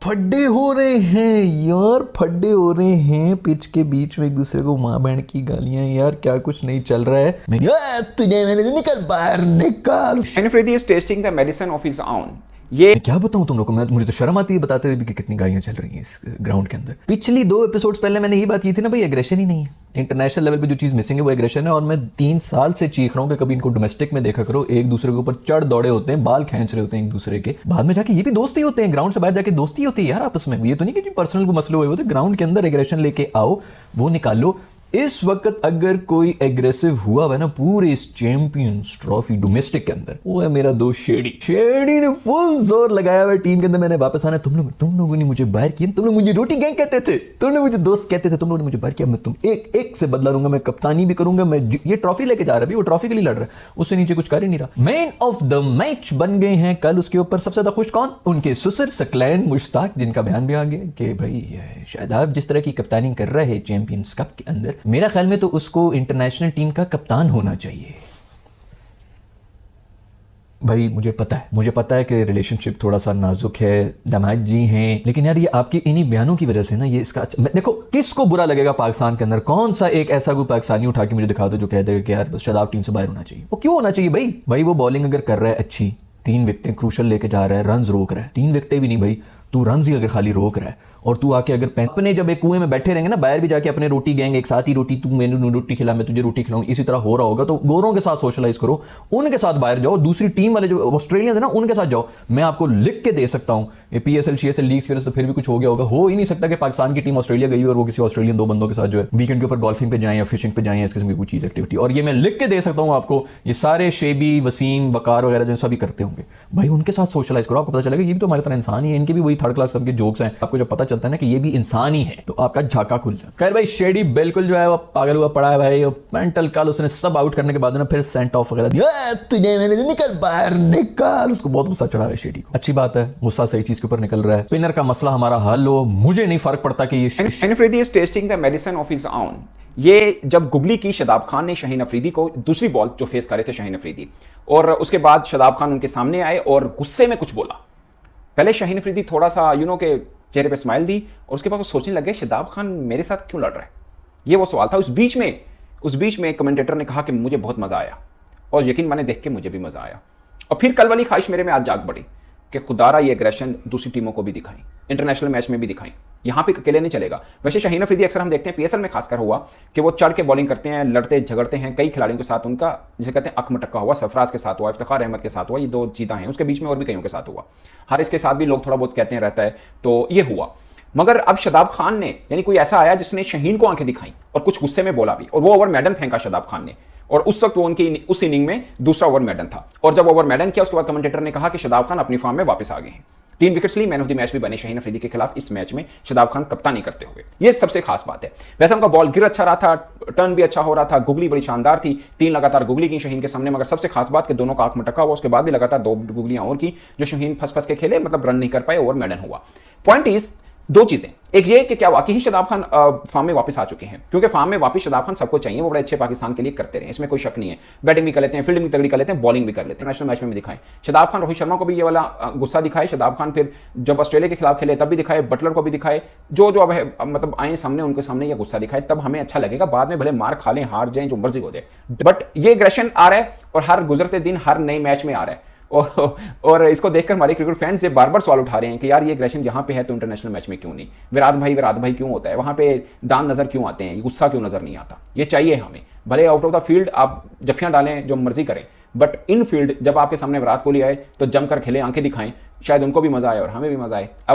फड्डे हो रहे हैं यार, फड्डे हो रहे हैं पिच के बीच में एक दूसरे को माँ बहन की गालियां। यार क्या कुछ नहीं चल रहा है। तुझे मैंने निकल बाहर निकाल। Shane Freddy is tasting the medicine of his own. ये मैं क्या बताऊं तुम लोग को, मुझे तो शर्म आती है बताते हुए भी कि कितनी गालियां चल रही हैं इस ग्राउंड के अंदर। पिछली 2 एपिसोड्स पहले मैंने ये बात की थी ना भाई, एग्रेशन ही नहीं है। इंटरनेशनल लेवल पे जो चीज मिसिंग है वो एग्रेशन है। और मैं 3 साल से चीख रहा हूं कि कभी इनको डोमेस्टिक में देखा करो, एक दूसरे के ऊपर चढ़ दौड़े होते हैं, बाल खींच रहे होते हैं एक दूसरे के, बाद में जाके ये भी दोस्ती होते हैं, ग्राउंड से बाहर जाके दोस्ती होती है यार आपस में। ये तो नहीं कि पर्सनल मसले हुए होते, ग्राउंड के अंदर एग्रेशन लेके आओ, वो निकालो। इस वक्त अगर कोई एग्रेसिव हुआ है ना पूरे इस चैंपियंस ट्रॉफी डोमेस्टिक के अंदर, वो है मेरा दोस्त शेडी ने फुल जोर लगाया हुआ टीम के अंदर। मैंने वापस आना, तुम लोगों ने मुझे बाहर किया, तुम लोग मुझे रोटी गैंग कहते थे, तुम लोग मुझे दोस्त कहते थे, तुम लोगों ने मुझे बाहर किया। मैं तुम एक से बदला लूंगा, मैं कप्तानी भी करूंगा। मैं ये ट्रॉफी लेके जा रहा है, वो ट्रॉफी के लिए लड़ रहा है, उससे नीचे कुछ कर ही नहीं रहा। मैन ऑफ द मैच बन गए हैं कल। उसके ऊपर सबसे ज्यादा खुश कौन? उनके ससुर सकलैन मुश्ताक, जिनका बयान भी आ गया कि भाई शादाब जिस तरह की कप्तानी कर रहा है चैंपियंस कप के अंदर, मेरा ख्याल में तो उसको इंटरनेशनल टीम का कप्तान होना चाहिए। भाई मुझे पता है कि रिलेशनशिप थोड़ा सा नाजुक है, दामाद जी हैं, लेकिन यार ये आपके इन्हीं बयानों की वजह से ना ये इसका देखो किसको बुरा लगेगा पाकिस्तान के अंदर। कौन सा एक ऐसा कोई पाकिस्तानी उठा के मुझे दिखा दो जो कह देगा कि यार शादाब टीम से बाहर होना चाहिए। वो क्यों होना चाहिए भाई वो बॉलिंग अगर कर रहा है अच्छी, 3 विकेटें क्रूशल लेके जा रहा है, रन रोक रहा है, 3 विकेटें भी नहीं भाई, तू रन ही अगर खाली रोक रहा है और तू आके अगर अपने जब एक कुएं में बैठे रहेंगे ना, बाहर भी जाके अपने रोटी गैंग एक साथ ही रोटी, तू मैंने रोटी खिला, मैं तुझे रोटी खिलाऊं, इसी तरह हो रहा होगा। तो गोरों के साथ सोशलाइज करो, उनके साथ बाहर जाओ, दूसरी टीम वाले जो ऑस्ट्रेलियंस है ना उनके साथ जाओ। मैं आपको लिख के दे सकता हूं, ये PSL CSL लीग्स की वजह से तो फिर भी कुछ हो गया होगा। हो ही नहीं सकता कि पाकिस्तान की टीम ऑस्ट्रेलिया गई और वो किसी ऑस्ट्रेलियन 2 बंदों के साथ जो है वीकेंड के ऊपर गोल्फिंग पे जाएं या फिशिंग पे जाएं, इस किस्म की कोई चीज एक्टिविटी। और ये मैं लिख के दे सकता हूं आपको, ये सारे शेबी, वसीम, वकार वगैरह जो सभी करते होंगे, भाई उनके साथ सोशलाइज करो, आपको पता चलेगा ये भी तो हमारी तरह इंसान ही है, इनके भी वही 3rd क्लास के जोक्स हैं। आपको जब पता चलता है ना कि ये भी इंसान ही है तो आपका झाका खुल जाए। खैर भाई शेडी बिल्कुल जो है वो पागल हुआ पड़ा है भाई। मेंटल कल उसने सब आउट करने के बाद ना फिर सेंट ऑफ वगैरह दिया, तुझे मैंने निकल बाहर निकाल। उसको बहुत गुस्सा चढ़ा है शेडी को। अच्छी बात है, गुस्सा सही चीज के ऊपर निकल रहा है। स्पिनर का मसला हमारा हल हो, मुझे नहीं फर्क पड़ता कि ये Shane Freddy is tasting the medicine of his own। ये जब गुगली की शादाब खान ने शाहीन अफरीदी को दूसरी बॉल जो फेस कर रहे थे शाहीन अफरीदी, और उसके बाद शादाब खान उनके सामने आए और गुस्से में कुछ बोला। पहले शाहीन अफरीदी थोड़ा सा के चेहरे पे स्माइल दी और उसके बाद वो सोचने लगे शादाब खान मेरे साथ क्यों लड़ रहा है, ये वो सवाल था। उस बीच में कमेंटेटर ने कहा कि मुझे बहुत मजा आया, और यकीन माने देख के मुझे भी मजा आया। और फिर कल वाली ख्वाहिश मेरे में आज जाग पड़ी कि खुदारा ये एग्रेशन दूसरी टीमों को भी दिखाई, इंटरनेशनल मैच में भी दिखाई, यहां पे अकेले नहीं चलेगा। वैसे शाहीन अफरीदी अक्सर हम देखते हैं PSL में खासकर हुआ कि वो चढ़ के बॉलिंग करते हैं, लड़ते झगड़ते हैं कई खिलाड़ियों के साथ। उनका जिसे कहते हैं अख मटक्का हुआ, सरफराज के साथ हुआ, इफ्तिखार अहमद के साथ हुआ, ये 2 चीता हैं, उसके बीच में और भी कईयों के साथ हुआ। हारिस के साथ भी लोग थोड़ा बहुत कहते हैं रहता है, तो ये हुआ। मगर अब शादाब खान ने, यानी कोई ऐसा आया जिसने शाहीन को आंखें दिखाई और कुछ गुस्से में बोला भी, और वो ओवर मैडन फेंका शादाब खान ने, और उस वक्त वो उनकी उस इनिंग में दूसरा ओवर मैडन था। और जब ओवर मैडन किया उसके बाद कमेंटेटर ने कहा कि शादाब खान अपनी फॉर्म में वापस आ गए हैं। 3 विकेट्स ली, मैन ऑफ द मैच भी बने शाहीन अफरीदी के खिलाफ इस मैच में शादाब खान कप्तानी करते हुए। ये सबसे खास बात है। वैसे उनका बॉल गिर अच्छा रहा था, टर्न भी अच्छा हो रहा था, गुगली बड़ी शानदार थी, 3 लगातार गुगली की शाहीन के सामने। मगर सबसे खास बात कि दोनों का आंख मटका हुआ, उसके बाद भी लगातार 2 गुगलियां और की जो शाहीन फंस के खेले, मतलब रन नहीं कर पाए, ओवर मैडन हुआ। पॉइंट इज 2 चीजें, एक ये कि क्या वाकई ही शादाब खान फॉर्म में वापस आ चुके हैं, क्योंकि फॉर्म में वापस शादाब खान सबको चाहिए, वो बड़े अच्छे पाकिस्तान के लिए करते रहे, इसमें कोई शक नहीं है। बैटिंग भी कर लेते हैं, फील्डिंग भी तगड़ी कर लेते हैं, बॉलिंग भी कर लेते हैं। नेशनल मैच में भी दिखाएं शादाब खान, रोहित शर्मा को भी ये वाला गुस्सा दिखाए शादाब खान, फिर जब ऑस्ट्रेलिया के खिलाफ खेले तब भी दिखाए, बटलर को भी दिखाए, जो अब है मतलब आए सामने उनके सामने ये गुस्सा दिखाए, तब हमें अच्छा लगेगा। बाद में भले मार खा लें, हार जाएं, जो मर्जी हो जाए, बट ये एग्रेशन आ रहा है और हर गुजरते दिन हर नए मैच में आ रहा है। और इसको देखकर हमारे क्रिकेट फैंस से बार बार सवाल उठा रहे हैं कि यार ये एग्रेशन यहाँ पे है तो इंटरनेशनल मैच में क्यों नहीं, विराट भाई क्यों होता है, वहां पे दान नजर क्यों आते हैं, गुस्सा क्यों नजर नहीं आता। ये चाहिए हमें, भले आउट ऑफ द फील्ड आप जफियां डालें, जो मर्जी करें, बट इन फील्ड जब आपके सामने विराट कोहली आए तो जमकर खेले, आंखें दिखाएं, शायद उनको भी मजा आए और हमें भी मजा आए।